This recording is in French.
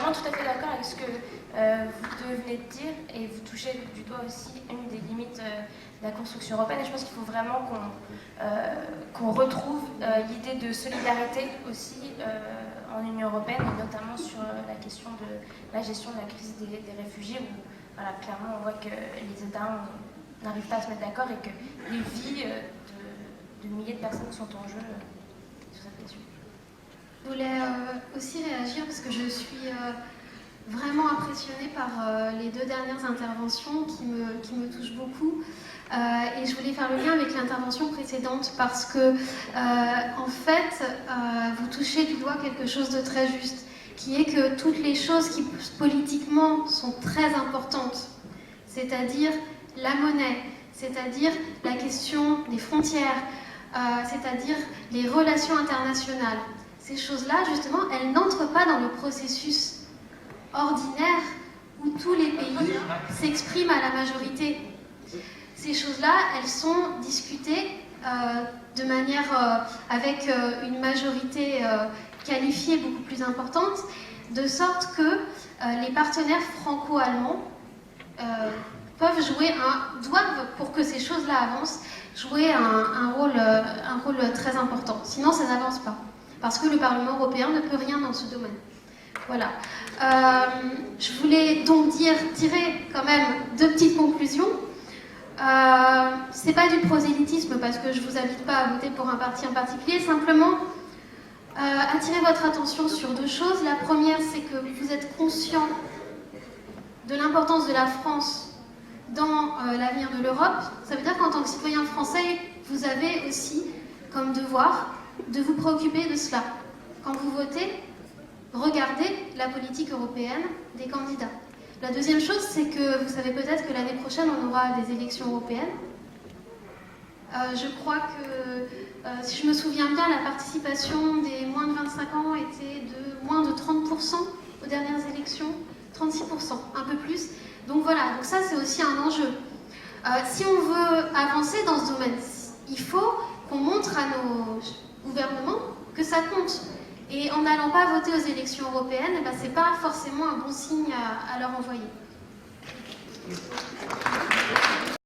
vraiment tout à fait d'accord avec ce que vous venez de dire, et vous touchez du doigt aussi une des limites de la construction européenne. Et je pense qu'il faut vraiment qu'on retrouve l'idée de solidarité aussi en Union européenne, et notamment sur la question de la gestion de la crise des réfugiés, où voilà, clairement on voit que les États n'arrivent pas à se mettre d'accord et que les vies de milliers de personnes sont en jeu sur cette question. Je voulais aussi réagir parce que je suis vraiment impressionnée par les deux dernières interventions qui me touchent beaucoup. Et je voulais faire le lien avec l'intervention précédente parce que, en fait, vous touchez du doigt quelque chose de très juste, qui est que toutes les choses qui politiquement sont très importantes, c'est-à-dire la monnaie, c'est-à-dire la question des frontières, c'est-à-dire les relations internationales, ces choses-là, justement, elles n'entrent pas dans le processus ordinaire où tous les pays s'expriment à la majorité. Ces choses-là, elles sont discutées de manière avec une majorité qualifiée beaucoup plus importante, de sorte que les partenaires franco-allemands doivent, pour que ces choses-là avancent, jouer un rôle très important. Sinon, ça n'avance pas. Parce que le Parlement européen ne peut rien dans ce domaine. Voilà. Je voulais donc tirer quand même deux petites conclusions. C'est pas du prosélytisme parce que je vous invite pas à voter pour un parti en particulier, simplement attirer votre attention sur deux choses. La première, c'est que vous êtes conscient de l'importance de la France dans l'avenir de l'Europe. Ça veut dire qu'en tant que citoyen français, vous avez aussi comme devoir de vous préoccuper de cela. Quand vous votez, regardez la politique européenne des candidats. La deuxième chose, c'est que vous savez peut-être que l'année prochaine, on aura des élections européennes. Je crois que, si je me souviens bien, la participation des moins de 25 ans était de moins de 30% aux dernières élections, 36%, un peu plus. Donc voilà, donc ça c'est aussi un enjeu. Si on veut avancer dans ce domaine, il faut qu'on montre à nos gouvernements que ça compte. Et en n'allant pas voter aux élections européennes, eh ben, c'est pas forcément un bon signe à leur envoyer.